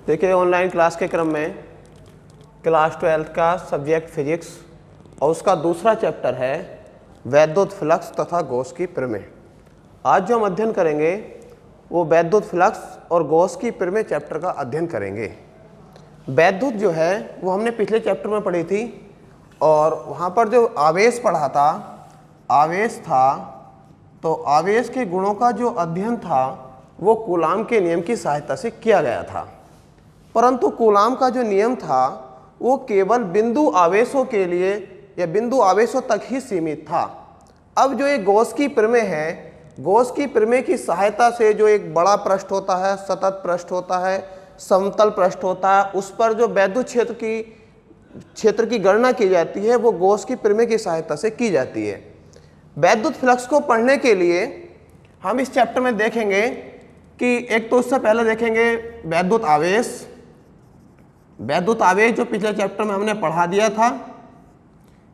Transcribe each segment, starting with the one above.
देखिए online class के क्रम में क्लास 12 का सब्जेक्ट फिजिक्स और उसका दूसरा चैप्टर है वैद्युत फ्लक्स तथा गॉस की प्रमेय। आज जो हम अध्ययन करेंगे वो वैद्युत फ्लक्स और गॉस की प्रमेय चैप्टर का अध्ययन करेंगे। वैद्युत जो है वो हमने पिछले चैप्टर में पढ़ी थी और वहाँ पर जो आवेश पढ़ा था, आवेश था, तो आवेश के गुणों का जो अध्ययन था वो कूलाम के नियम की सहायता से किया गया था। परंतु कूलाम का जो नियम था वो केवल बिंदु आवेशों के लिए या बिंदु आवेशों तक ही सीमित था। अब जो ये गॉस की प्रमेय है, गॉस की प्रमेय की सहायता से जो एक बड़ा पृष्ठ होता है, सतत पृष्ठ होता है, समतल पृष्ठ होता है, उस पर जो वैद्युत क्षेत्र की गणना की जाती है वो गॉस की प्रमेय की सहायता से की जाती है। वैद्युत फ्लक्स को पढ़ने के लिए हम इस चैप्टर में देखेंगे कि एक तो उससे पहले देखेंगे वैद्युत आवेश। वैद्युत आवेश जो पिछले चैप्टर में हमने पढ़ा दिया था।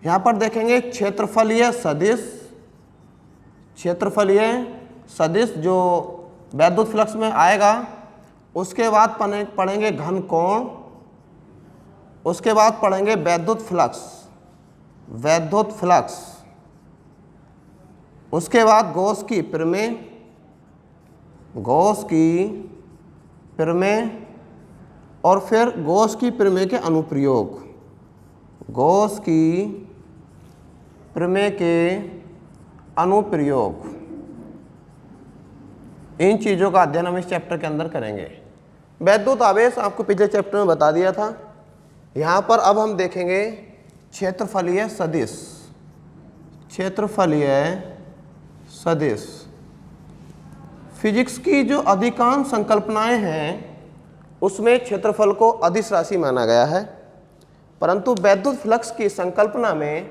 यहाँ पर देखेंगे क्षेत्रफलीय सदिश, क्षेत्रफलीय सदिश जो वैद्युत फ्लक्स में आएगा। उसके बाद पढ़ेंगे घन कोण, उसके बाद पढ़ेंगे वैद्युत फ्लक्स, वैद्युत फ्लक्स, उसके बाद गॉस की प्रमेय, गॉस की प्रमेय, और फिर गॉस की प्रमेय के अनुप्रयोग, गॉस की प्रमेय के अनुप्रयोग। इन चीज़ों का अध्ययन हम इस चैप्टर के अंदर करेंगे। वैद्युत आवेश आपको पिछले चैप्टर में बता दिया था। यहाँ पर अब हम देखेंगे क्षेत्रफलीय सदिश, क्षेत्रफलीय सदिश। फिजिक्स की जो अधिकांश संकल्पनाएं हैं उसमें क्षेत्रफल को अदिश राशि माना गया है, परंतु वैद्युत फ्लक्स की संकल्पना में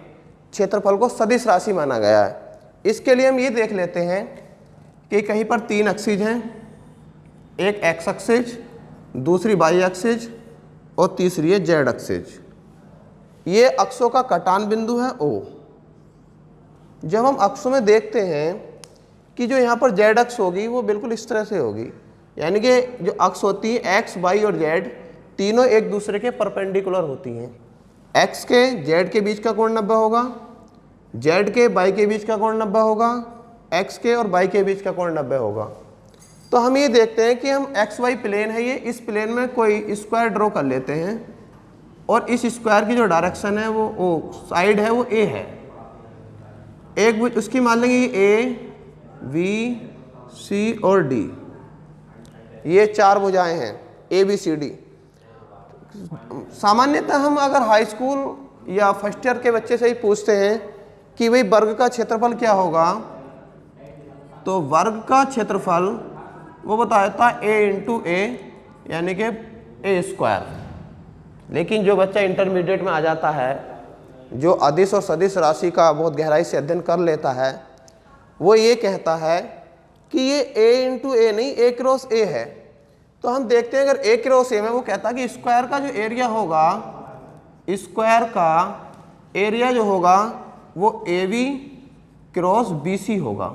क्षेत्रफल को सदिश राशि माना गया है। इसके लिए हम ये देख लेते हैं कि कहीं पर तीन एक्सिस हैं, एक एक्स एक्सिस, दूसरी वाई एक्सिस और तीसरी है जेड एक्सिस। ये अक्षों का कटान बिंदु है ओ। जब हम अक्षों में देखते हैं कि जो यहाँ पर जेड अक्ष होगी वो बिल्कुल इस तरह से होगी, यानी कि जो अक्ष होती है एक्स, वाई और जेड तीनों एक दूसरे के परपेंडिकुलर होती हैं। एक्स के जेड के बीच का कोण 90 होगा, जेड के वाई के बीच का कोण 90 होगा, एक्स के और वाई के बीच का कोण 90 होगा। तो हम ये देखते हैं कि हम एक्स वाई प्लेन है, ये इस प्लेन में कोई स्क्वायर ड्रॉ कर लेते हैं और इस स्क्वायर की जो डायरेक्शन है वो साइड है वो ए है। एक उसकी मान लेंगे ए, वी, सी और डी, ये चार भुजाएं हैं ए बी सी डी। सामान्यतः हम अगर हाई स्कूल या फर्स्ट ईयर के बच्चे से ही पूछते हैं कि भाई वर्ग का क्षेत्रफल क्या होगा, तो वर्ग का क्षेत्रफल वो बताता है ए इंटू ए, यानी कि ए स्क्वायर। लेकिन जो बच्चा इंटरमीडिएट में आ जाता है, जो अदिश और सदिश राशि का बहुत गहराई से अध्ययन कर लेता है, वो ये कहता है कि ये a इंटू ए नहीं, a क्रॉस a है। तो हम देखते हैं अगर a क्रॉस a में वो कहता है कि स्क्वायर का जो एरिया होगा, स्क्वायर का एरिया जो होगा वो AB क्रॉस BC होगा।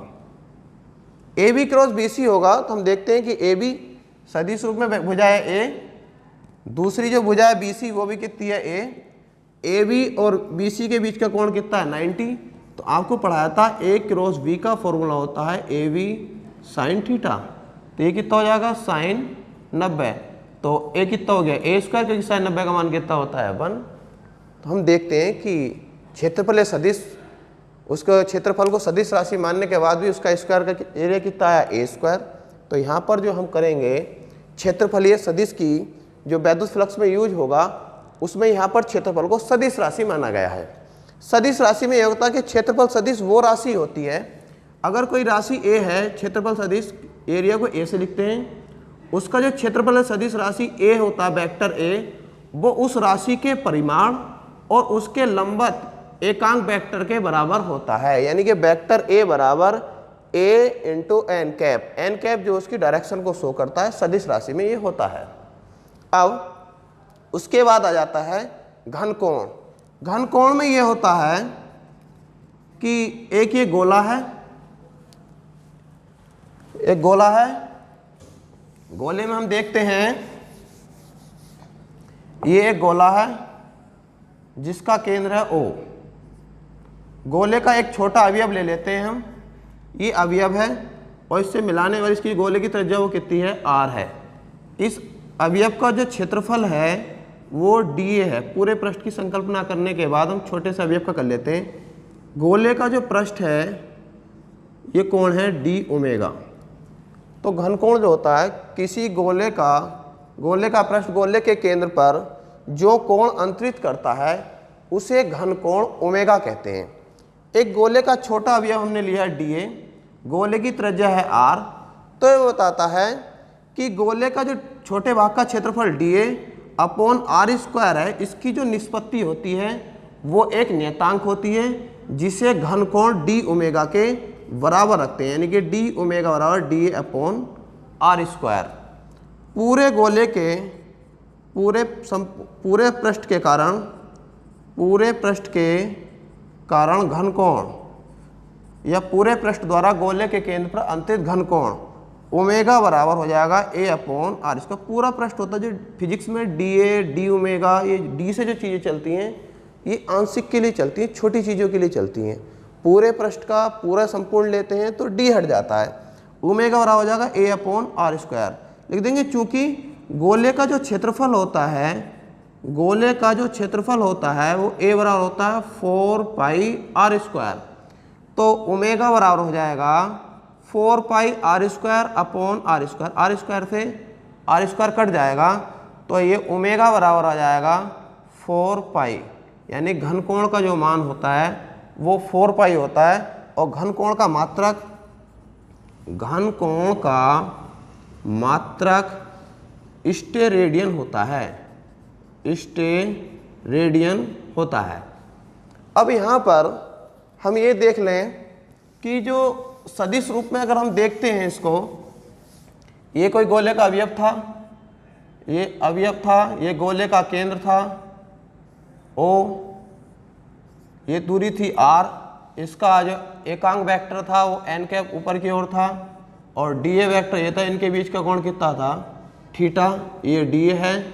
AB क्रॉस BC होगा तो हम देखते हैं कि AB सदिश रूप में भुजा है A, दूसरी जो भुजा है BC वो भी कितनी है A। AB और BC के बीच का कोण कितना है 90। तो आपको पढ़ाया था A क्रॉस B का फॉर्मूला होता है AB साइन थीटा। तो ये कितना हो जाएगा साइन 90। तो A कितना हो गया A स्क्वायर, क्योंकि साइन 90 का मान कितना होता है 1। तो हम देखते हैं कि क्षेत्रफल सदिश, उसका क्षेत्रफल को सदिश राशि मानने के बाद भी उसका स्क्वायर का एरिया कितना आया A स्क्वायर। तो यहाँ पर जो हम करेंगे क्षेत्रफलीय सदिश की जो वैद्युत फ्लक्स में यूज होगा उसमें यहाँ पर क्षेत्रफल को सदिश राशि माना गया है। सदिश राशि में यह होता है कि क्षेत्रफल सदिश वो राशि होती है, अगर कोई राशि A है, क्षेत्रफल सदिश एरिया को A से लिखते हैं, उसका जो क्षेत्रफल सदिश राशि A होता है वेक्टर A, वो उस राशि के परिमाण और उसके लंबवत एकांक वेक्टर के बराबर होता है। यानी कि वेक्टर A बराबर A into n cap, n cap जो उसकी डायरेक्शन को शो करता है, सदिश राशि में ये होता है। अब उसके बाद आ जाता है घन कोण। घन कोण में ये होता है कि एक ये गोला है, एक गोला है, गोले में हम देखते हैं ये एक गोला है जिसका केंद्र है O। गोले का एक छोटा अवयव ले लेते हैं हम, ये अवयव है और इससे मिलाने वाली इसकी गोले की त्रिज्या वो कितनी है, R है। इस अवयव का जो क्षेत्रफल है वो dA है। पूरे पृष्ठ की संकल्पना करने के बाद हम छोटे से अवयव का कर लेते हैं। गोले का जो पृष्ठ है ये कोण है d ओमेगा। तो घनकोण जो होता है, किसी गोले का पृष्ठ गोले के केंद्र पर जो कोण अंतरित करता है उसे घनकोण ओमेगा कहते हैं। एक गोले का छोटा अवयव हमने लिया है dA, गोले की त्रिज्या है r। तो ये बताता है कि गोले का जो छोटे भाग का क्षेत्रफल dA अपॉन r स्क्वायर है, इसकी जो निष्पत्ति होती है वो एक नियतांक होती है जिसे घनकोण d ओमेगा के बराबर रखते हैं, यानी कि d ओमेगा बराबर dA अपॉन r स्क्वायर। पूरे गोले के पूरे पृष्ठ के कारण घनकोण या पूरे पृष्ठ द्वारा गोले के केंद्र पर अंतरित घनकोण ओमेगा बराबर हो जाएगा a अपॉन r। इसका पूरा पृष्ठ होता है जो फिजिक्स में dA d ओमेगा, ये d से जो चीज़ें चलती हैं ये आंशिक के लिए चलती हैं, छोटी चीज़ों के लिए चलती हैं। पूरे पृष्ठ का पूरा संपूर्ण लेते हैं तो d हट जाता है, ओमेगा बराबर हो जाएगा a अपॉन r स्क्वायर। लिख देंगे चूंकि गोले का जो क्षेत्रफल होता है वो a बराबर होता है 4 पाई r स्क्वायर। तो ओमेगा बराबर हो जाएगा 4 पाई r square upon r square. r square से r स्क्वायर कट जाएगा तो ये ओमेगा बराबर आ जाएगा 4 पाई, यानी घनकोण का जो मान होता है वो 4 पाई होता है। और घनकोण का मात्रक स्टेरेडियन होता है। अब यहाँ पर हम ये देख लें कि जो सदिश रूप में अगर हम देखते हैं इसको, ये कोई गोले का अवयव था, ये गोले का केंद्र था O, ये दूरी थी r, इसका जो एकांक वेक्टर था वो n कैप ऊपर की ओर था और dA वेक्टर ये था, इनके बीच का कोण कितना था, थीटा। ये dA है,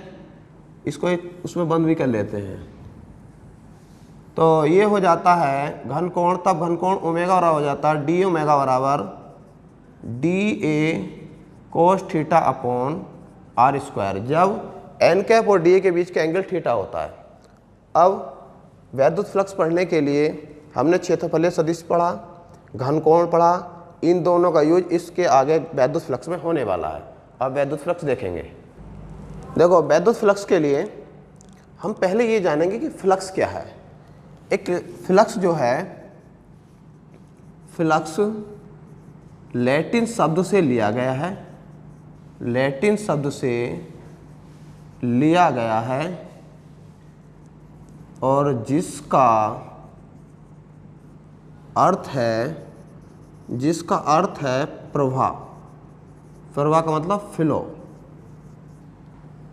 इसको उसमें बंद भी कर लेते हैं। तो ये हो जाता है घनकोण, तब घनकोण ओमेगा बराबर हो जाता है d ओमेगा बराबर dA cos theta upon r square, जब n कैप और dA के बीच का एंगल थीटा होता है। अब वैद्युत फ्लक्स पढ़ने के लिए हमने क्षेत्रफलीय सदिश पढ़ा, घनकोण पढ़ा, इन दोनों का यूज इसके आगे वैद्युत फ्लक्स में होने वाला है। अब वैद्युत फ्लक्स देखेंगे। देखो, वैद्युत फ्लक्स के लिए हम पहले ये जानेंगे कि फ्लक्स क्या है। एक फ्लक्स जो है, फ्लक्स लैटिन शब्द से लिया गया है और जिसका अर्थ है प्रवाह। प्रवाह का मतलब फ्लो।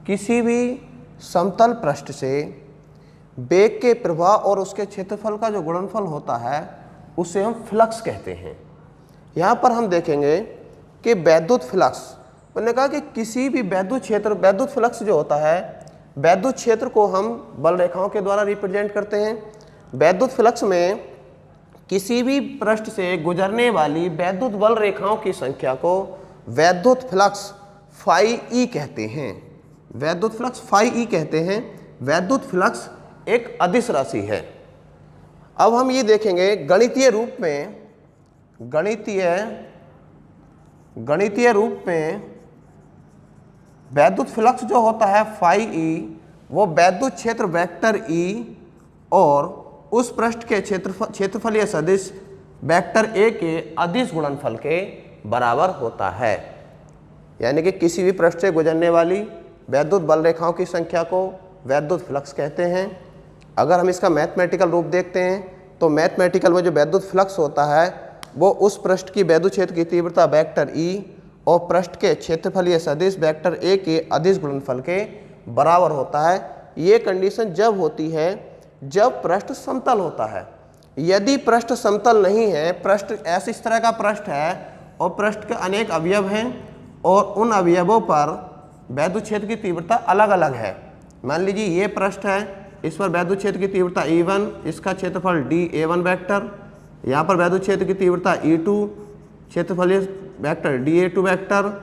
किसी भी समतल पृष्ठ से वेग के प्रवाह और उसके क्षेत्रफल का जो गुणनफल होता है उसे हम फ्लक्स कहते हैं। यहाँ पर हम देखेंगे कि वैद्युत फ्लक्स, मैंने कहा कि किसी भी वैद्युत फ्लक्स जो होता है, वैद्युत क्षेत्र को हम बल रेखाओं के द्वारा रिप्रेजेंट करते हैं। वैद्युत फ्लक्स में किसी भी पृष्ठ से गुजरने वाली वैद्युत बल रेखाओं की संख्या को वैद्युत फ्लक्स फाई ई कहते हैं। वैद्युत फ्लक्स एक अदिश राशि है। अब हम ये देखेंगे गणितीय रूप में वैद्युत फ्लक्स जो होता है फाई ई, वो वैद्युत क्षेत्र वेक्टर ई और उस पृष्ठ के क्षेत्रफलीय सदिश वेक्टर ए के अदिश गुणनफल के बराबर होता है। यानी कि किसी भी पृष्ठ से गुजरने वाली वैद्युत बल रेखाओं की संख्या को वैद्युत फ्लक्स कहते हैं। अगर हम इसका मैथमेटिकल रूप देखते हैं तो मैथमेटिकल में जो वैद्युत फ्लक्स होता है वो उस पृष्ठ की वैद्युत क्षेत्र की तीव्रता वेक्टर ई और पृष्ठ के क्षेत्रफलीय सदिश वेक्टर ए के अदिश गुणनफल के बराबर होता है। ये कंडीशन जब होती है जब पृष्ठ समतल होता है। यदि पृष्ठ समतल नहीं है, पृष्ठ ऐसे इस तरह का पृष्ठ है और पृष्ठ के अनेक अवयव हैं और उन अवयवों पर वैद्युत क्षेत्र की तीव्रता अलग अलग है, मान लीजिए ये पृष्ठ है, इस पर वैद्युत क्षेत्र की तीव्रता E1, इसका क्षेत्रफल dA1 वेक्टर, यहाँ पर वैद्युत क्षेत्र की तीव्रता E2, क्षेत्रफलीय वेक्टर dA2 वेक्टर,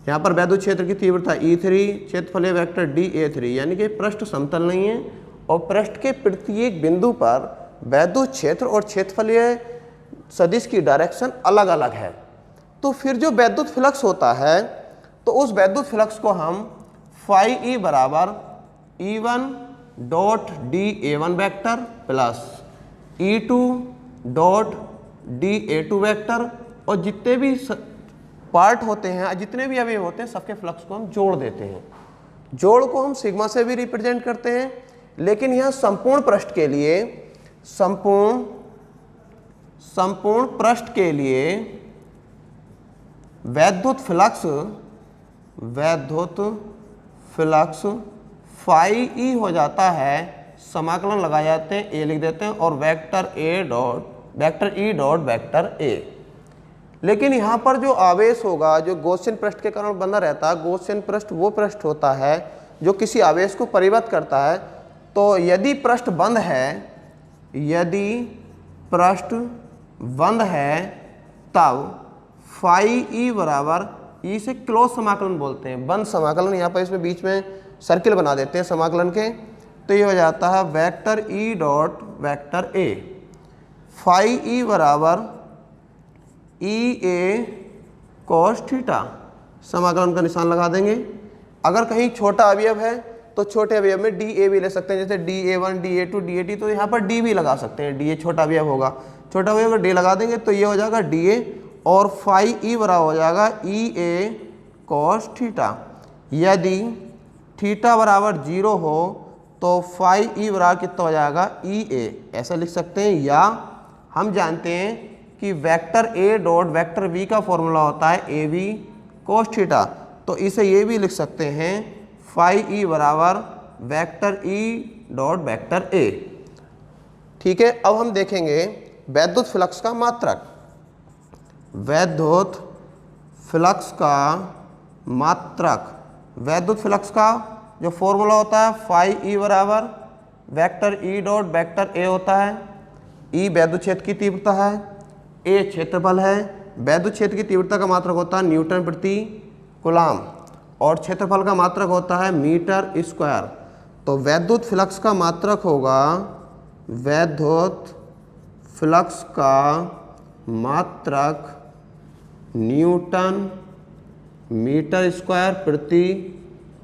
यहाँ पर वैद्युत क्षेत्र की तीव्रता E3, क्षेत्रफलीय वेक्टर dA3, यानी कि पृष्ठ समतल नहीं है और पृष्ठ के प्रत्येक बिंदु पर वैद्युत क्षेत्र और क्षेत्रफलीय सदिश की डायरेक्शन अलग अलग है। तो फिर जो वैद्युत फ्लक्स होता है, तो उस वैद्युत फ्लक्स को हम फाई ई बराबर E1 dot dA1 vector plus E2 dot dA2 vector, और जितने भी पार्ट होते हैं, जितने भी अवयव होते हैं, सबके फ्लक्स को हम जोड़ देते हैं। जोड़ को हम सिग्मा से भी रिप्रेजेंट करते हैं, लेकिन यहाँ संपूर्ण पृष्ठ के लिए, संपूर्ण पृष्ठ के लिए वैद्युत फ्लक्स फाई ई हो जाता है, समाकलन लगाए जाते हैं, ए लिख देते हैं और वेक्टर ई डॉट वेक्टर ए। लेकिन यहाँ पर जो आवेश होगा, जो गॉसियन पृष्ठ के कारण बना रहता है, गॉसियन पृष्ठ वो पृष्ठ होता है जो किसी आवेश को परिवहन करता है। तो यदि पृष्ठ बंद है, तब फाई ई बराबर, ई से क्लोज समाकलन बोलते हैं, बंद समाकलन, यहाँ पर इसमें बीच में सर्किल बना देते हैं समाकलन के, तो ये हो जाता है vector E dot vector A. Phi E बराबर ई ए कॉस थीटा, समाकलन का निशान लगा देंगे। अगर कहीं छोटा अवयव है तो छोटे अवयव में डी ए भी ले सकते हैं, जैसे dA1 dA2 dA3, तो यहाँ पर डी भी लगा सकते हैं, डी ए छोटा अवयव होगा, छोटा अवयव का डी लगा देंगे तो ये हो जाएगा dA, और फाई ई बराबर हो जाएगा ई ए कॉस थीटा। यदि थीटा बराबर 0 हो तो फाई ई बराबर कितना हो जाएगा ई ए, ऐसा लिख सकते हैं। या हम जानते हैं कि vector A dot vector B का फॉर्मूला होता है ए बी कोस थीटा, तो इसे ये भी लिख सकते हैं फाई ई बराबर वेक्टर ई डॉट वेक्टर ए। ठीक है, अब हम देखेंगे वैद्युत फ्लक्स का मात्रक। वैद्युत फ्लक्स का जो फॉर्मूला होता है, फाई ई बराबर वेक्टर ई डॉट वेक्टर ए होता है। ई वैद्युत क्षेत्र की तीव्रता है, ए क्षेत्रफल है। वैद्युत क्षेत्र की तीव्रता का मात्रक होता है न्यूटन प्रति कूलम और क्षेत्रफल का मात्रक होता है मीटर स्क्वायर। तो वैद्युत फ्लक्स का मात्रक होगा, वैद्युत फ्लक्स का मात्रक न्यूटन मीटर स्क्वायर प्रति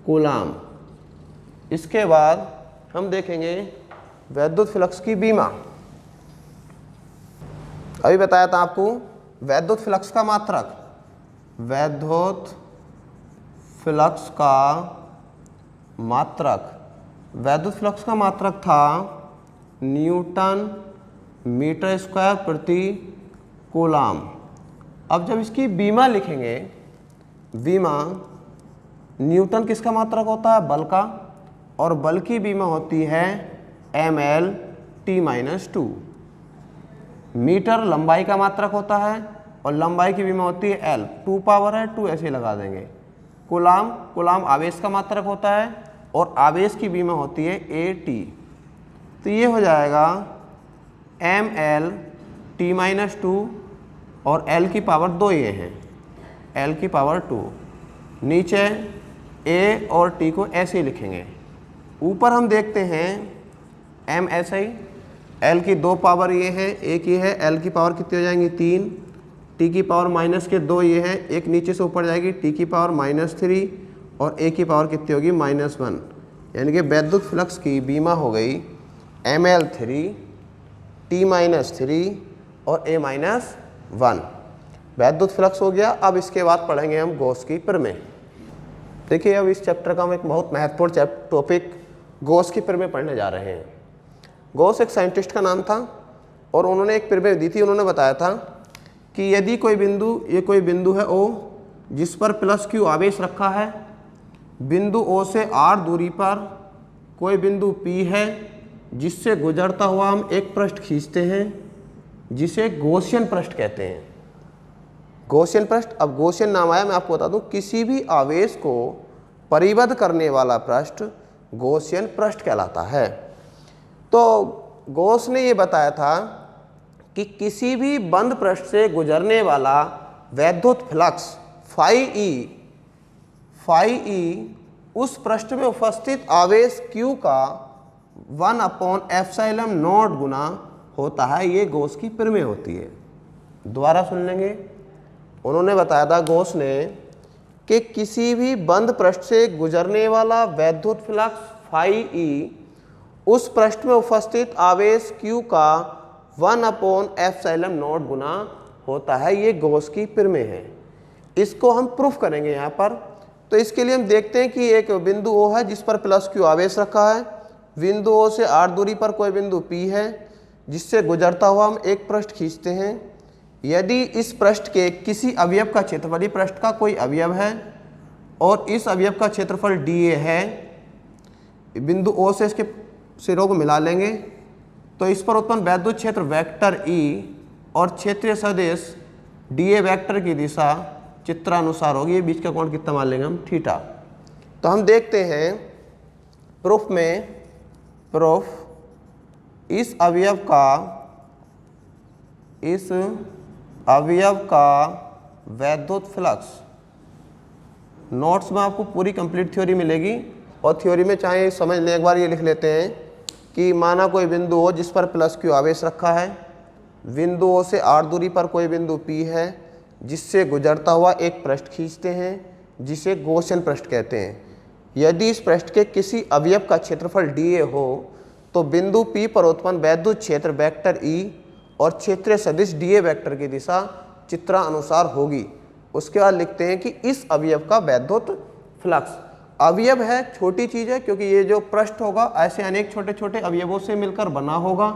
कूलम। इसके बाद हम देखेंगे वैद्युत फ्लक्स की बीमा। अभी बताया था आपको वैद्युत फ्लक्स का मात्रक, वैद्युत फ्लक्स का मात्रक था न्यूटन मीटर स्क्वायर प्रति कूलम। अब जब इसकी बीमा लिखेंगे, बीमा न्यूटन किसका मात्रक होता है, बल का, और बल की बीमा होती है mL/t-2। मीटर लंबाई का मात्रक होता है और लंबाई की बीमा होती है L, 2 पावर है 2, ऐसे लगा देंगे। कूलम आवेश का मात्रक होता है और आवेश की बीमा होती है AT। तो ये हो जाएगा mL/t-2 और L की पावर 2 ये हैं, L की पावर 2। नीचे A और T को ऐसे ही लिखेंगे। ऊपर हम देखते हैं M ऐसा ही, L की 2 पावर ये है, एक ये है, L की पावर कितनी हो जाएंगी 3, T की पावर -2 ये है, एक नीचे से ऊपर जाएगी T की पावर -3 और A की पावर कितनी होगी -1। यानी कि वैद्युत फ्लक्स की बीमा हो गई mL3 T-3 और A-1। वैद्युत फ्लक्स हो गया। अब इसके बाद पढ़ेंगे हम गॉस की प्रमेय। देखिए, अब इस चैप्टर का हम एक बहुत महत्वपूर्ण टॉपिक गॉस की प्रमेय पढ़ने जा रहे हैं। गॉस एक साइंटिस्ट का नाम था और उन्होंने एक प्रमेय दी थी। उन्होंने बताया था कि यदि कोई बिंदु है O, जिस पर +Q आवेश रखा है, बिंदु O से R दूरी पर कोई बिंदु P है जिससे गुजरता हुआ हम एक पृष्ठ खींचते हैं, जिसे गॉसियन पृष्ठ कहते हैं। गॉसियन पृष्ठ, अब गॉसियन नाम आया, मैं आपको बता दूं, किसी भी आवेश को परिबद्ध करने वाला पृष्ठ गॉसियन पृष्ठ कहलाता है। तो गॉस ने ये बताया था कि किसी भी बंद पृष्ठ से गुजरने वाला वैद्युत फ्लक्स फाई उस पृष्ठ में उपस्थित आवेश Q का 1/ε0 गुना होता है। ये गॉस की प्रमेय होती है। दोबारा सुन लेंगे। उन्होंने बताया था गॉस ने कि किसी भी बंद पृष्ठ से गुजरने वाला वैद्युत फ्लक्स फाई उस पृष्ठ में उपस्थित आवेश Q का 1/ε0 गुना होता है। ये गॉस की प्रमेय है। इसको हम प्रूफ करेंगे यहाँ पर। तो इसके लिए हम देखते हैं कि एक बिंदु O है जिस पर प्लस Q आवेश रखा है। बिंदु O से r दूरी पर कोई बिंदु P है जिससे गुजरता हुआ हम एक पृष्ठ खींचते हैं। यदि इस पृष्ठ के किसी अवयव का क्षेत्रफल, पृष्ठ का कोई अवयव है और इस अवयव का क्षेत्रफल dA है, बिंदु O से इसके सिरों को मिला लेंगे तो इस पर उत्पन्न वैद्युत क्षेत्र वेक्टर E और क्षेत्रीय सदिश dA वेक्टर की दिशा चित्रानुसार होगी। ये बीच का कोण कितना मान लेंगे हम, थीटा। तो हम देखते हैं प्रूफ में, इस अवयव का वैद्युत फ्लक्स, नोट्स में आपको पूरी कंप्लीट थ्योरी मिलेगी और थ्योरी में चाहे समझ लें, एक बार ये लिख लेते हैं कि माना कोई बिंदु हो जिस पर प्लस Q आवेश रखा है, बिंदु O से r दूरी पर कोई बिंदु P है जिससे गुजरता हुआ एक पृष्ठ खींचते हैं जिसे गॉसियन पृष्ठ कहते हैं। यदि इस पृष्ठ के किसी अवयव का क्षेत्रफल dA हो तो बिंदु P पर उत्पन्न वैद्युत क्षेत्र वेक्टर E और क्षेत्रीय सदिश dA वेक्टर की दिशा चित्रानुसार होगी। उसके बाद लिखते हैं कि इस अवयव का वैद्युत फ्लक्स, अवयव है छोटी चीज़ है क्योंकि ये जो पृष्ठ होगा ऐसे अनेक छोटे छोटे अवयवों से मिलकर बना होगा।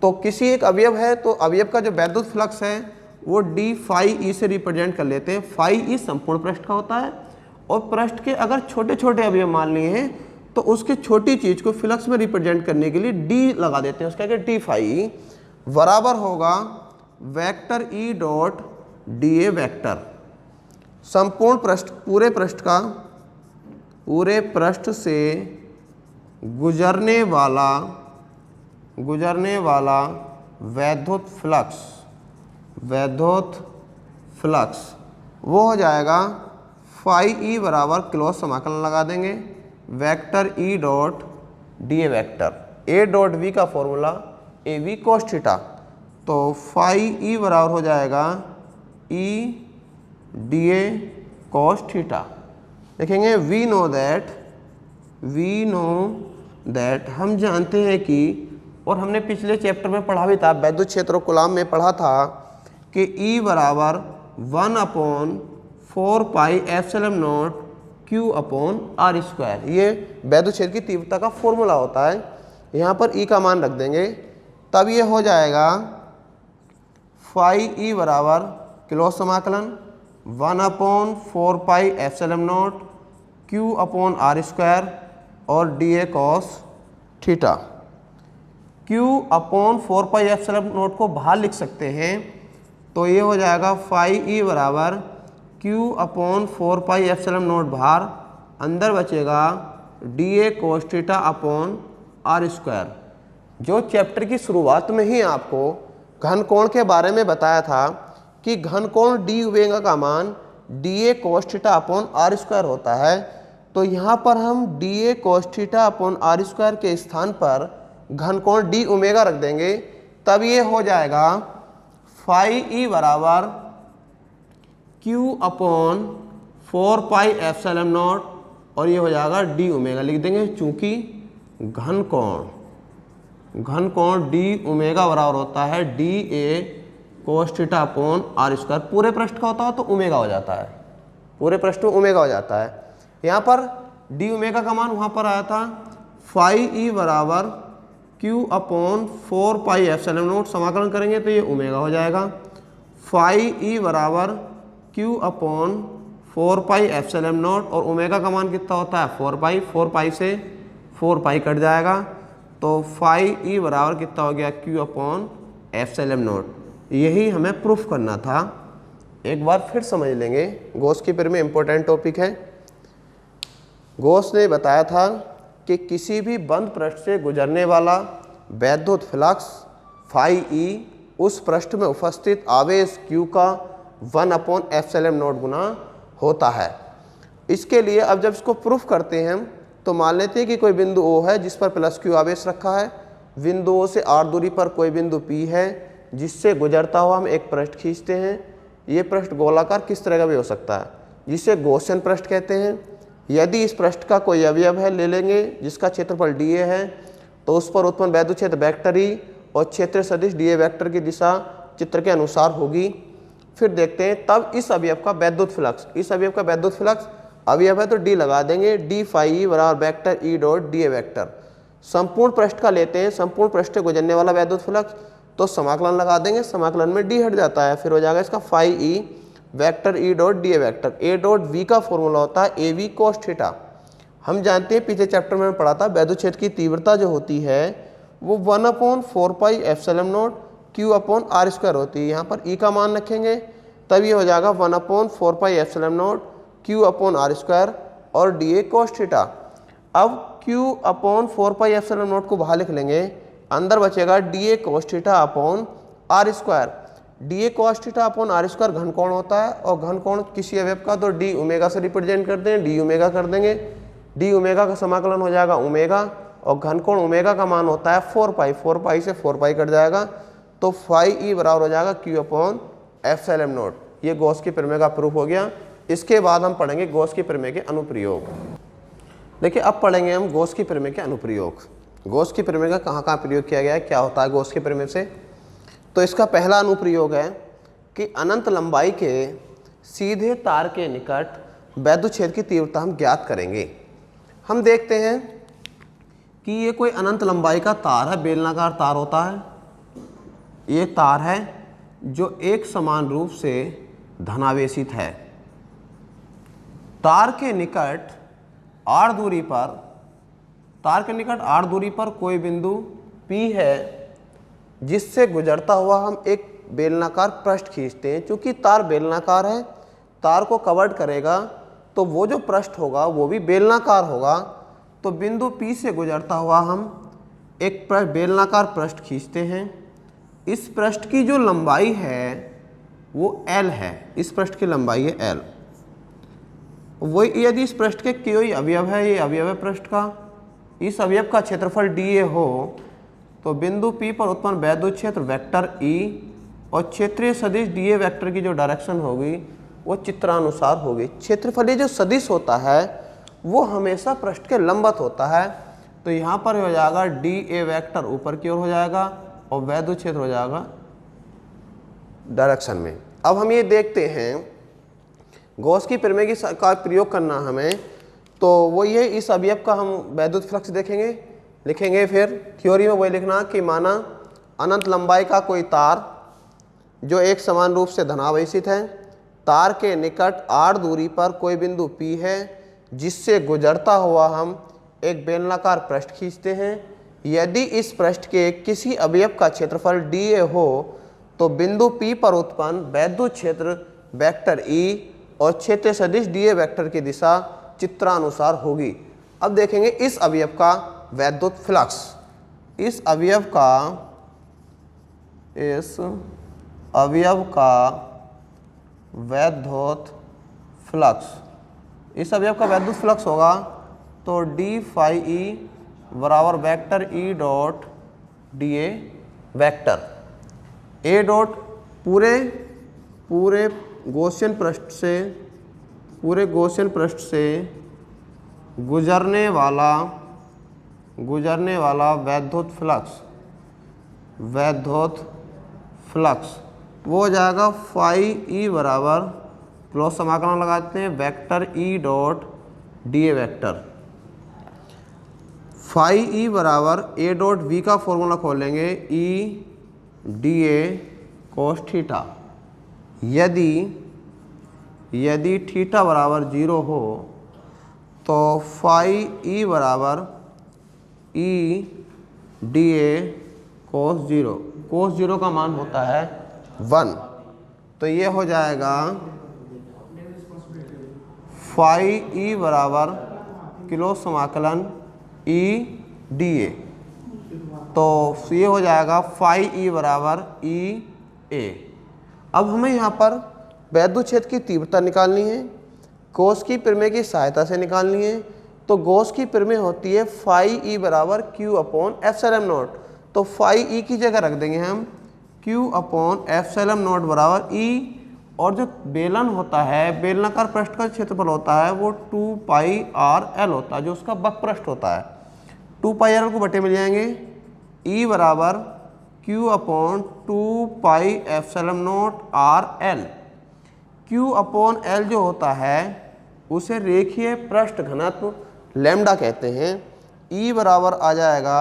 तो किसी एक अवयव है तो अवयव का जो वैद्युत फ्लक्स है वो d फाई ई से रिप्रेजेंट कर लेते हैं। फाई ई संपूर्ण पृष्ठ का होता है और पृष्ठ के अगर छोटे छोटे अवयव मान लिए हैं तो उसके छोटी चीज को फ्लक्स में रिप्रेजेंट करने के लिए d लगा देते हैं। उसका क्या, d फाई बराबर होगा vector E dot dA vector. संपूर्ण पृष्ठ, पूरे पृष्ठ से गुजरने वाला वैद्युत फ्लक्स वो हो जाएगा फाई ई बराबर क्लोज समाकलन लगा देंगे vector E dot dA vector. A dot V का फॉर्मूला AV cos थीटा, तो फाई ई बराबर हो जाएगा E dA cos थीटा। देखेंगे वी नो दैट हम जानते हैं कि, और हमने पिछले चैप्टर में पढ़ा भी था, वैद्युत क्षेत्र कूलाम में पढ़ा था कि E बराबर 1/4πε0 Q/r²। ये वैद्युत क्षेत्र की तीव्रता का फॉर्मूला होता है। यहाँ पर E का मान रख देंगे, तब ये हो जाएगा फाई E बराबर क्लोज समाकलन 1/4πε0 Q/r² और dA cos थीटा। Q/4πε0 को बाहर लिख सकते हैं तो ये हो जाएगा फाई E बराबर Q/4πε0 बाहर, अंदर बचेगा dA cos θ/r²। जो चैप्टर की शुरुआत में ही आपको घन कोण के बारे में बताया था कि घन कोण d ओमेगा का मान dA cos θ/r² होता है, तो यहाँ पर हम dA cos θ/r² के स्थान पर घन कोण d ओमेगा रख देंगे, तब ये हो जाएगा फाई E बराबर Q/4πε0 और ये हो जाएगा d ओमेगा लिख देंगे, चूंकि घन कोण d ओमेगा बराबर होता है dA cos θ/r²। पूरे पृष्ठ का होता है तो ओमेगा हो जाता है, पूरे पृष्ठ में ओमेगा हो जाता है। यहाँ पर d ओमेगा का मान वहाँ पर आया था फाई E बराबर Q/4πε0, समाकलन करेंगे तो ये ओमेगा हो जाएगा। फाई E बराबर Q/4πε0 और ओमेगा का मान कितना होता है 4π, 4π से 4π कट जाएगा, तो फाई E बराबर कितना हो गया Q/ε0। यही हमें प्रूफ करना था। एक बार फिर समझ लेंगे, गॉस की प्रमेय में इंपॉर्टेंट टॉपिक है। गॉस ने बताया था कि किसी भी बंद पृष्ठ से गुजरने वाला वैद्युत फ्लक्स फाई ई उस पृष्ठ में उपस्थित आवेश Q का 1/ε0 गुना होता है। इसके लिए अब जब इसको प्रूफ करते हैं तो मान लेते हैं कि कोई बिंदु O है जिस पर प्लस Q आवेश रखा है, बिंदु O से r दूरी पर कोई बिंदु P है जिससे गुजरता हुआ हम एक पृष्ठ खींचते हैं। ये पृष्ठ गोलाकार किस तरह का भी हो सकता है, जिसे गॉसियन पृष्ठ कहते हैं। यदि इस पृष्ठ का कोई अवयव है ले लेंगे जिसका क्षेत्रफल dA है, तो उस पर उत्पन्न वैद्युत क्षेत्र वेक्टर E और क्षेत्र सदिश dA वेक्टर की दिशा चित्र के अनुसार होगी। फिर देखते हैं तब इस अवयव का वैद्युत फ्लक्स, इस अवयव का वैद्युत फ्लक्स अवयव है तो D लगा देंगे, d फाई E बराबर vector E dot dA vector. संपूर्ण पृष्ठ का लेते हैं, संपूर्ण पृष्ठ से गुजरने वाला वैद्युत फ्लक्स, तो समाकलन लगा देंगे, समाकलन में d हट जाता है, फिर हो जाएगा इसका phi E vector E dot dA vector. A dot V का फॉर्मूला होता है AV cos थीटा। हम जानते हैं पिछले चैप्टर में पढ़ा था वैद्युत क्षेत्र की तीव्रता जो होती है वो 1/4πε0 Q/r² होती है। यहाँ पर E का मान रखेंगे तब ये हो जाएगा 1/4πε0 Q/r² और dA cos थीटा। अब Q/4πε0 को बाहर लिख लेंगे, अंदर बचेगा dA cos θ/r²। dA cos θ/r² घनकोण होता है और घनकोण किसी अवयव का तो d ओमेगा से रिप्रेजेंट करते हैं, d ओमेगा कर देंगे, d ओमेगा का समाकलन हो जाएगा ओमेगा और घनकोण ओमेगा का मान होता है 4π से 4π कट जाएगा, तो फाई E बराबर हो जाएगा Q/ε0। ये गॉस की प्रमेय का प्रूफ हो गया। इसके बाद हम पढ़ेंगे गॉस की प्रमेय के अनुप्रयोग। देखिए अब पढ़ेंगे हम गॉस की प्रमेय के अनुप्रयोग। गॉस की प्रमेय का कहाँ कहाँ प्रयोग किया गया है, क्या होता है गॉस की प्रमेय से। तो इसका पहला अनुप्रयोग है कि अनंत लंबाई के सीधे तार के निकट वैद्युत क्षेत्र की तीव्रता हम ज्ञात करेंगे। हम देखते हैं कि ये कोई अनंत लंबाई का तार है, बेलनाकार तार होता है। ये तार है जो एक समान रूप से धनावेशित है। तार के निकट r दूरी पर, तार के निकट r दूरी पर कोई बिंदु P है जिससे गुजरता हुआ हम एक बेलनाकार पृष्ठ खींचते हैं। क्योंकि तार बेलनाकार है, तार को कवर्ड करेगा तो वो जो पृष्ठ होगा वो भी बेलनाकार होगा। तो बिंदु P से गुजरता हुआ हम एक बेलनाकार पृष्ठ खींचते हैं। इस पृष्ठ की जो लंबाई है वो L है, इस पृष्ठ की लंबाई है L। वो यदि इस पृष्ठ के कोई अवयव है, ये अवयव है पृष्ठ का, इस अवयव का क्षेत्रफल dA हो तो बिंदु P पर उत्पन्न वैद्युत क्षेत्र वेक्टर E और क्षेत्रीय सदिश dA वेक्टर की जो डायरेक्शन होगी वो चित्रानुसार होगी। क्षेत्रफलीय जो सदिश होता है वो हमेशा पृष्ठ के लंबवत होता है। तो यहाँ पर हो जाएगा dA वेक्टर ऊपर की ओर हो जाएगा और वैद्युत क्षेत्र हो जाएगा डायरेक्शन में। अब हम ये देखते हैं गॉस की प्रमेय का प्रयोग करना हमें, तो वो ये इस अवयव का हम वैद्युत फ्लक्स देखेंगे, लिखेंगे। फिर थ्योरी में वही लिखना कि माना अनंत लंबाई का कोई तार जो एक समान रूप से धनावेशित है, तार के निकट r दूरी पर कोई बिंदु P है जिससे गुजरता हुआ हम एक बेलनाकार पृष्ठ खींचते हैं। यदि इस पृष्ठ के किसी अवयव का क्षेत्रफल dA हो तो बिंदु P पर उत्पन्न वैद्युत क्षेत्र वेक्टर E और क्षेत्र सदिश dA वेक्टर की दिशा चित्रानुसार होगी। अब देखेंगे इस अवयव का वैद्युत फ्लक्स, इस अवयव का वैद्युत फ्लक्स, इस अवयव का वैद्युत फ्लक्स होगा तो d फाई E बराबर vector E dot dA vector. A dot पूरे गॉसियन पृष्ठ से गुजरने वाला वैद्युत फ्लक्स वो हो जाएगा फाई E बराबर क्रॉस समाकलन लगाते हैं vector E dot dA vector. Phi E बराबर A डॉट V का फॉर्मूला खोलेंगे E dA cos थीटा। यदि थीटा बराबर 0 हो तो फाई E बराबर E dA cos 0, cos 0 का मान होता है 1। तो ये हो जाएगा फाई E बराबर किलो समाकलन ई डी ए, तो ये हो जाएगा फाई ई बराबर ई ए। अब हमें यहाँ पर वैद्युत क्षेत्र की तीव्रता निकालनी है, गॉस की प्रमेय की सहायता से निकालनी है। तो गॉस की प्रमेय होती है फाई ई बराबर क्यू अपॉन एप्सिलॉन नॉट, तो फाई ई की जगह रख देंगे हम क्यू अपॉन एप्सिलॉन नॉट बराबर ई, और जो बेलन होता है, बेलनाकार पृष्ठ का क्षेत्रफल होता है वो 2 पाई आर एल होता है, जो उसका वक्र पृष्ठ होता है। 2 पाई आर एल को बटे मिल जाएंगे, ई बराबर Q upon 2 pi epsilon not R L. Q upon L जो होता है उसे रेखीय पृष्ठ घनत्व लैम्डा कहते हैं। ई बराबर आ जाएगा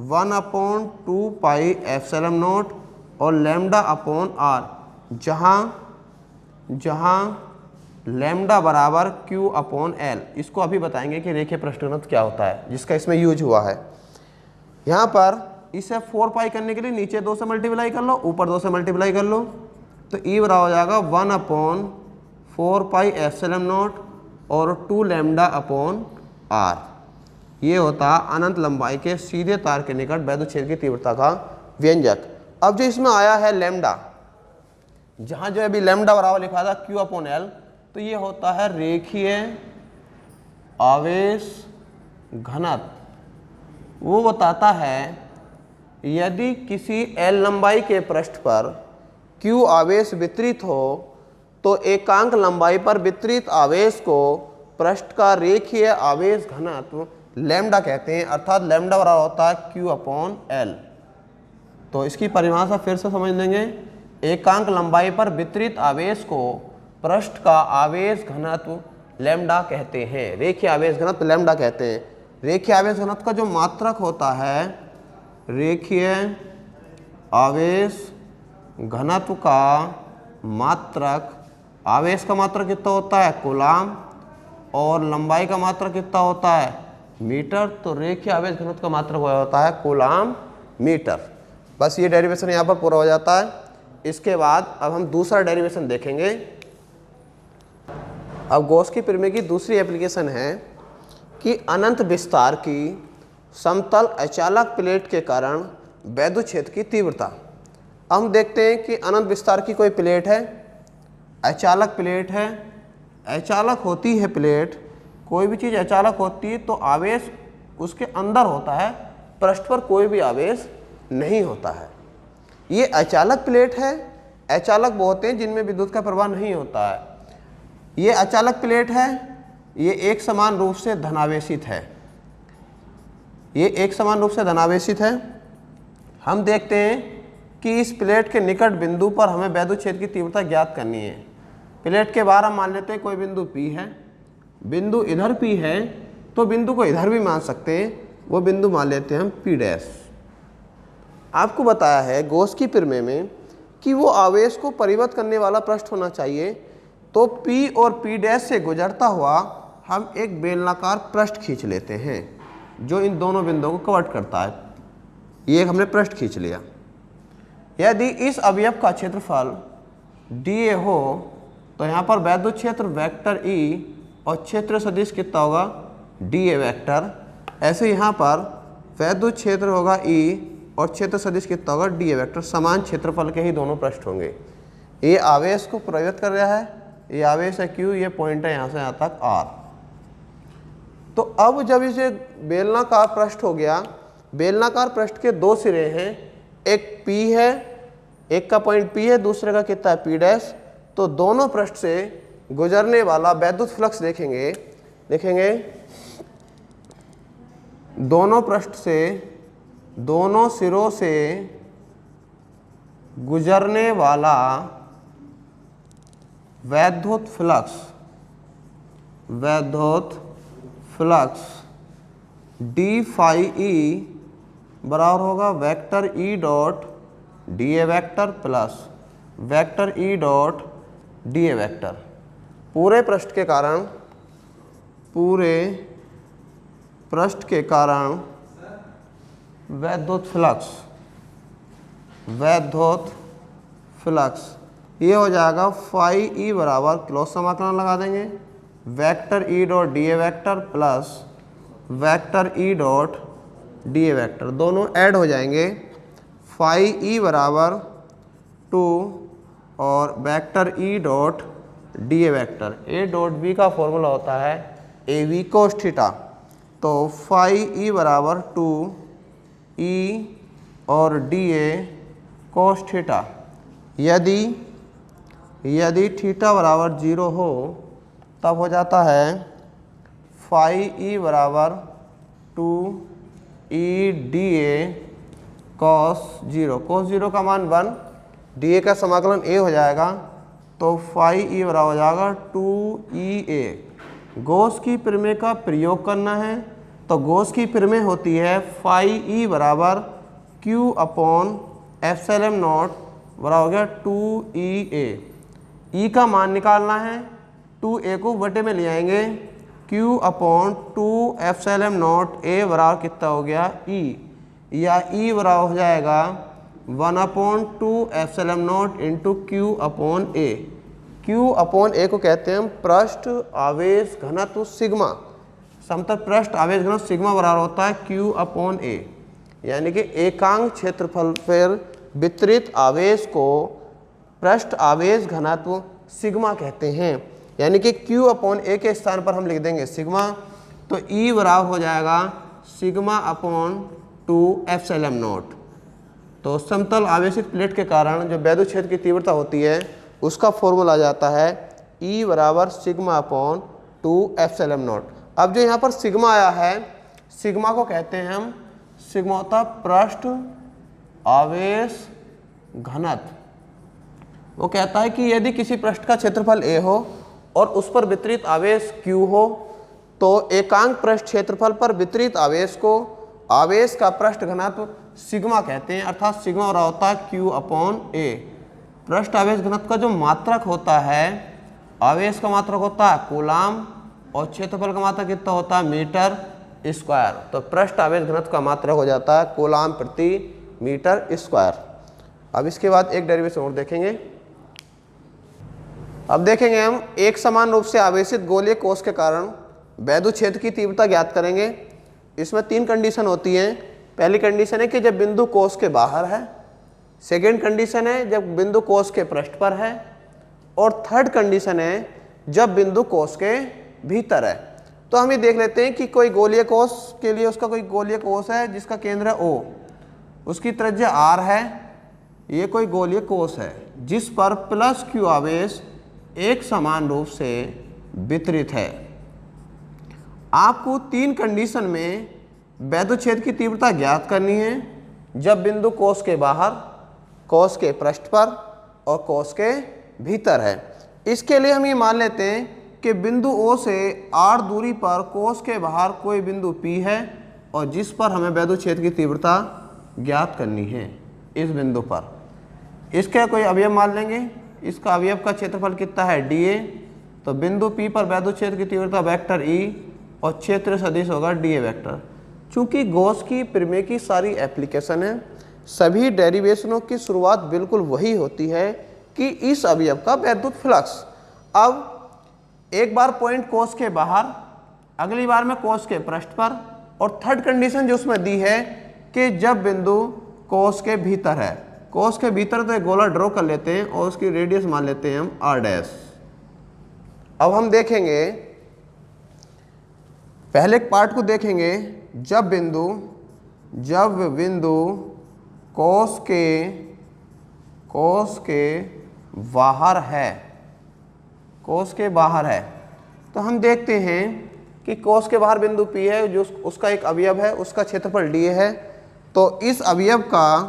1 अपॉन 2 पाई एप्सिलॉन नॉट और लैम्डा अपॉन आर, जहाँ लैम्डा बराबर क्यू अपॉन एल। इसको अभी बताएंगे कि रेखीय पृष्ठ घनत्व क्या होता है, जिसका इसमें यूज हुआ है। यहाँ पर इसे 4 पाई करने के लिए नीचे 2 से मल्टीप्लाई कर लो, ऊपर 2 से मल्टीप्लाई कर लो, तो ई बराबर हो जाएगा 1 अपॉन 4 पाई एप्सिलॉन नॉट और 2 लैम्डा अपॉन आर। ये होता अनंत लंबाई के सीधे तार के निकट वैद्युत क्षेत्र की तीव्रता का व्यंजक। अब जो इसमें आया है लैम्डा, जहाँ जो अभी लैम्डा बराबर लिखा था क्यू अपॉन एल, तो ये होता है रेखीय आवेश घनत्व। वो बताता है यदि किसी एल लंबाई के पृष्ठ पर क्यू आवेश वितरित हो तो एकांक लंबाई पर वितरित आवेश को पृष्ठ का रेखीय आवेश घनत्व लैम्डा कहते हैं, अर्थात लैम्डा बराबर होता है क्यू अपॉन एल। तो इसकी परिभाषा फिर से समझ लेंगे, एकांक लंबाई पर वितरित आवेश को पृष्ठ का आवेश घनत्व लैम्डा कहते हैं, रेखीय आवेश घनत्व लैम्डा कहते हैं। रेखीय आवेश घनत्व का जो मात्रक होता है, रेखीय आवेश घनत्व का मात्रक, आवेश का मात्रक कितना होता है कूलाम, और लंबाई का मात्रक कितना होता है मीटर, तो रेखीय आवेश घनत्व का मात्रक होता है कूलाम मीटर। बस ये डेरिवेशन यहाँ पर पूरा हो जाता है। इसके बाद अब हम दूसरा डेरिवेशन देखेंगे। अब गॉस की प्रमेय की दूसरी एप्लीकेशन है कि अनंत विस्तार की समतल अचालक प्लेट के कारण वैद्युत क्षेत्र की तीव्रता। हम देखते हैं कि अनंत विस्तार की कोई प्लेट है, अचालक प्लेट है। अचालक होती है प्लेट, कोई भी चीज़ अचालक होती है तो आवेश उसके अंदर होता है, पृष्ठ पर कोई भी आवेश नहीं होता है। ये अचालक प्लेट है। अचालक वो होते हैं जिनमें विद्युत का प्रवाह नहीं होता है। ये अचालक प्लेट है, ये एक समान रूप से धनावेशित है, ये एक समान रूप से धनावेशित है। हम देखते हैं कि इस प्लेट के निकट बिंदु पर हमें वैद्युत क्षेत्र की तीव्रता ज्ञात करनी है। प्लेट के बाहर हम मान लेते हैं कोई बिंदु P है, बिंदु इधर P है तो बिंदु को इधर भी मान सकते हैं, वो बिंदु मान लेते हैं हम P'। आपको बताया है गॉस की प्रमेय में कि वो आवेश को परिवर्तित करने वाला पृष्ठ होना चाहिए, तो P और P' से गुजरता हुआ हम एक बेलनाकार पृष्ठ खींच लेते हैं जो इन दोनों बिंदुओं को कवर करता है। ये हमने पृष्ठ खींच लिया। यदि इस अवयव का क्षेत्रफल dA हो तो यहाँ पर वैद्युत क्षेत्र वेक्टर E और क्षेत्र सदिश कितना होगा dA वेक्टर। ऐसे यहाँ पर वैद्युत क्षेत्र होगा E और क्षेत्र सदिश कितना होगा dA वेक्टर। समान क्षेत्रफल के ही दोनों पृष्ठ होंगे। ये आवेश को प्रयुक्त कर रहा है, ये आवेश है Q, ये पॉइंट है यहाँ से यहाँ तक R। तो अब जब इसे बेलनाकार पृष्ठ हो गया, बेलनाकार पृष्ठ के दो सिरे हैं, एक P है, एक का पॉइंट P है, दूसरे का कितना है P'। तो दोनों पृष्ठ से गुजरने वाला वैद्युत फ्लक्स देखेंगे दोनों पृष्ठ से, दोनों सिरों से गुजरने वाला वैद्युत फ्लक्स d फाई E बराबर होगा vector E dot dA vector plus vector E dot dA vector. पूरे पृष्ठ के कारण वैद्युत फ्लक्स ये हो जाएगा फाई E बराबर क्रॉस समाकलन लगा देंगे vector E dot dA vector plus vector E dot D A vector, दोनों ऐड हो जाएंगे। फाई ई बराबर 2 और vector E dot D A vector, A dot B का फॉर्मूला होता है ए वी कोस थीटा। तो फाई ई बराबर 2 ई और डी ए कोस थीटा। यदि थीटा बराबर 0 हो तब हो जाता है फाई ई बराबर 2 ई डी ए कॉस 0। कॉस 0 का मान 1, डी ए का समाकलन ए हो जाएगा, तो फाई ई बराबर हो जाएगा 2 ई ए। गॉस की प्रमेय का प्रयोग करना है, तो गॉस की प्रमेय होती है फाई ई बराबर क्यू अपॉन एप्सिलॉन नॉट बराबर हो गया 2 ई ए। ई का मान निकालना है, 2a को बटे में ले आएंगे, q upon 2 epsilon not a बराबर कितना हो गया e, या e बराबर हो जाएगा 1/2 epsilon not into q upon a। q upon a को कहते हैं हम पृष्ठ आवेश घनत्व सिग्मा। समतल पृष्ठ आवेश घनत्व सिग्मा बराबर होता है q अपॉन a, यानी कि एकांक क्षेत्रफल पर वितरित आवेश को पृष्ठ आवेश घनत्व सिग्मा कहते हैं। यानी कि q अपॉन a के स्थान पर हम लिख देंगे सिग्मा, तो E बराबर हो जाएगा सिग्मा अपॉन 2 एप्सिलॉन नॉट। तो समतल आवेशित प्लेट के कारण जो वैद्युत क्षेत्र की तीव्रता होती है उसका फॉर्मूला आ जाता है E बराबर सिग्मा अपॉन 2 एप्सिलॉन नॉट। अब जो यहाँ पर सिग्मा आया है, सिग्मा को कहते हैं हम, सिग्मा होता है पृष्ठ आवेश घनत्व। वो कहता है कि यदि किसी पृष्ठ का क्षेत्रफल a हो और उस पर वितरित आवेश q हो, तो एकांक पृष्ठ क्षेत्रफल पर वितरित आवेश को आवेश का पृष्ठ घनत्व सिग्मा कहते हैं, अर्थात सिग्मा बराबर होता है q अपॉन a। पृष्ठ आवेश घनत्व का जो मात्रक होता है, आवेश का मात्रक होता है कूलाम और क्षेत्रफल का मात्रक कितना होता है मीटर स्क्वायर। तो पृष्ठ आवेश घनत्व का मात्रक हो जाता है कूलाम प्रति मीटर स्क्वायर। अब इसके बाद एक डेरिवेशन और देखेंगे। अब देखेंगे हम एक समान रूप से आवेशित गोलीय कोश के कारण वैद्युत क्षेत्र की तीव्रता ज्ञात करेंगे। इसमें 3 कंडीशन होती हैं। पहली कंडीशन है कि जब बिंदु कोश के बाहर है, सेकेंड कंडीशन है जब बिंदु कोश के पृष्ठ पर है, और थर्ड कंडीशन है जब बिंदु कोश के भीतर है। तो हम ये देख लेते हैं कि कोई गोलीय कोश के लिए उसका कोई गोलीय कोश है जिसका केंद्र है O, उसकी त्रिज्या R है। ये कोई गोलीय कोश है जिस पर प्लस q आवेश एक समान रूप से वितरित है। आपको 3 कंडीशन में वैद्युत क्षेत्र की तीव्रता ज्ञात करनी है, जब बिंदु कोश के बाहर, कोश के पृष्ठ पर और कोश के भीतर है। इसके लिए हम ये मान लेते हैं कि बिंदु O से R दूरी पर कोश के बाहर कोई बिंदु P है और जिस पर हमें वैद्युत क्षेत्र की तीव्रता ज्ञात करनी है इस बिंदु पर। इसका कोई अवयव मान लेंगे, इसका अवयव का क्षेत्रफल कितना है dA, तो बिंदु P पर वैद्युत क्षेत्र की तीव्रता वेक्टर E और क्षेत्र सदिश होगा dA वेक्टर। चूंकि गॉस की प्रमेय की सारी एप्लीकेशन है, सभी डेरिवेशनों की शुरुआत बिल्कुल वही होती है कि इस अवयव का वैद्युत फ्लक्स। अब एक बार पॉइंट कोश के बाहर, अगली बार में कोश के पृष्ठ पर, और थर्ड कंडीशन जो उसमें दी है कि जब बिंदु कोश के भीतर है। कोश के भीतर तो एक गोला ड्रॉ कर लेते हैं और उसकी रेडियस मान लेते हैं हम r'। अब हम देखेंगे, पहले पार्ट को देखेंगे। जब बिंदु कोश के बाहर है, कोश के बाहर है, तो हम देखते हैं कि कोश के बाहर बिंदु P है जो उसका एक अवयव है, उसका क्षेत्रफल dA है। तो इस अवयव का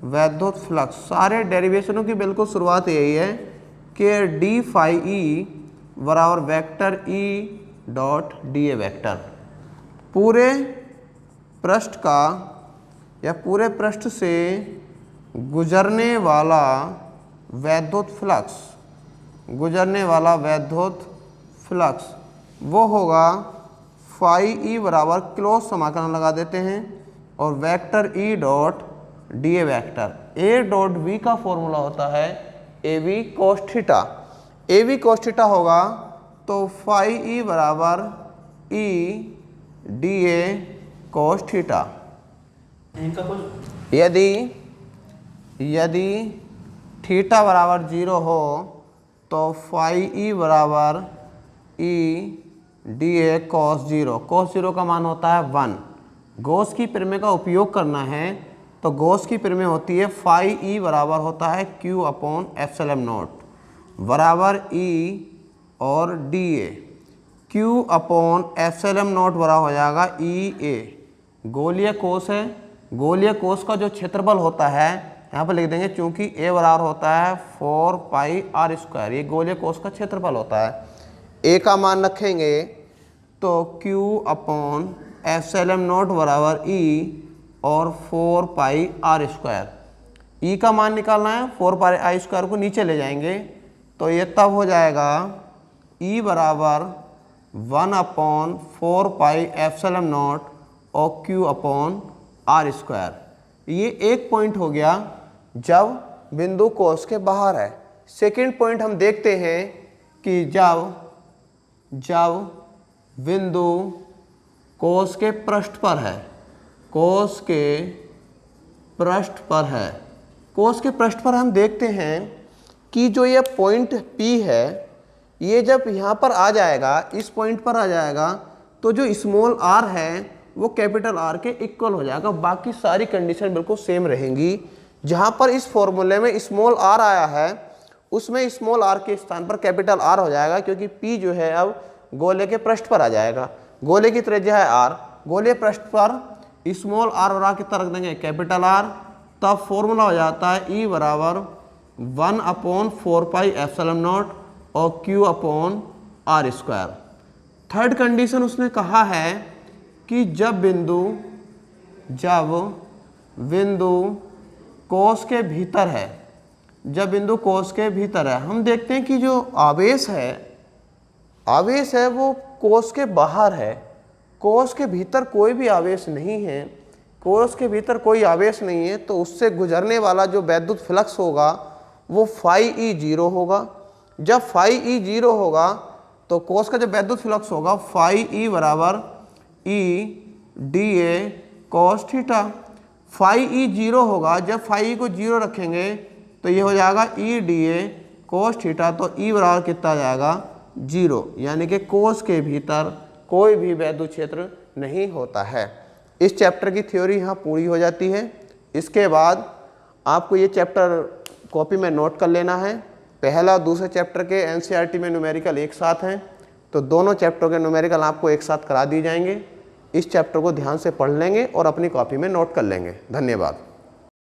वैद्युत फ्लक्स, सारे डेरिवेशनों की बिल्कुल शुरुआत यही है कि d फाई ई बराबर vector E dot dA vector. पूरे पृष्ठ का या पूरे पृष्ठ से गुजरने वाला वैद्युत फ्लक्स वो होगा फाई ई बराबर क्लोज समाकलन लगा देते हैं और vector E dot dA vector. A dot B का फॉर्मूला होता है A V cos theta. A V cos theta होगा तो फाई ई बराबर E D A cos theta. इनका कुछ यदि थीटा बराबर 0 हो तो फाई ई बराबर E D A cos 0। Cos 0 का मान होता है 1। गॉस की प्रमेय का उपयोग करना है तो गॉस की प्रमेय होती है फाई ई बराबर होता है क्यू अपॉन एप्सिलॉन नॉट बराबर ई और D A. Q upon epsilon not बराबर हो जाएगा ई ए। गोलीय कोष है, गोलीय कोष का जो क्षेत्रफल होता है यहाँ पर लिख देंगे, चूंकि ए बराबर होता है 4 पाई आर स्क्वायर, ये गोलीय कोष का क्षेत्रफल होता है। ए का मान रखेंगे तो Q अपॉन एप्सिलॉन नॉट बराबर E और 4 पाई आर स्क्वायर। ई का मान निकालना है, 4 पाई आर स्क्वायर को नीचे ले जाएंगे तो ये तब हो जाएगा E बराबर 1 अपॉन 4 पाई एप्सिलॉन नॉट और Q अपॉन आर स्क्वायर। ये एक पॉइंट हो गया जब बिंदु कोष के बाहर है। सेकंड पॉइंट हम देखते हैं कि जब बिंदु कोष के पृष्ठ पर है, कोष के पृष्ठ पर है। कोष के पृष्ठ पर हम देखते हैं कि जो ये पॉइंट P है, ये जब यहाँ पर आ जाएगा, इस पॉइंट पर आ जाएगा तो जो स्मॉल r है वो कैपिटल R के इक्वल हो जाएगा। बाकी सारी कंडीशन बिल्कुल सेम रहेंगी। जहाँ पर इस फॉर्मूले में स्मॉल r आया है उसमें स्मॉल r के स्थान पर कैपिटल R हो जाएगा, क्योंकि P जो है अब गोले के पृष्ठ पर आ जाएगा। गोले की त्रिज्या है r, गोले पृष्ठ पर स्मॉल r और r कितना रख देंगे कैपिटल R। तब फॉर्मूला हो जाता है E बराबर 1 अपॉन 4 पाई एप्सिलॉन नॉट और Q upon R square. Third condition उसने कहा है कि जब बिंदु कोष के भीतर है, जब बिंदु कोष के भीतर है, हम देखते हैं कि जो आवेश है वो कोष के बाहर है। कोष के भीतर कोई भी आवेश नहीं है, कोष के भीतर कोई आवेश नहीं है, तो उससे गुजरने वाला जो वैद्युत फ्लक्स होगा वो फाई ई 0 होगा। जब फाई ई 0 होगा तो कोष का जो वैद्युत फ्लक्स होगा फाई ई बराबर E D A cos theta. Phi E 0 होगा, जब फाई ई को 0 रखेंगे तो ये हो जाएगा ई डी ए कॉस थीटा। तो ई बराबर कितना आ जाएगा 0, यानी कि कोष के भीतर कोई भी वैद्युत क्षेत्र नहीं होता है। इस चैप्टर की थ्योरी यहाँ पूरी हो जाती है। इसके बाद आपको ये चैप्टर कॉपी में नोट कर लेना है। पहला दूसरे चैप्टर के एनसीईआरटी में न्यूमेरिकल एक साथ हैं, तो दोनों चैप्टर के न्यूमेरिकल आपको एक साथ करा दिए जाएंगे। इस चैप्टर को ध्यान से पढ़ लेंगे और अपनी कॉपी में नोट कर लेंगे। धन्यवाद।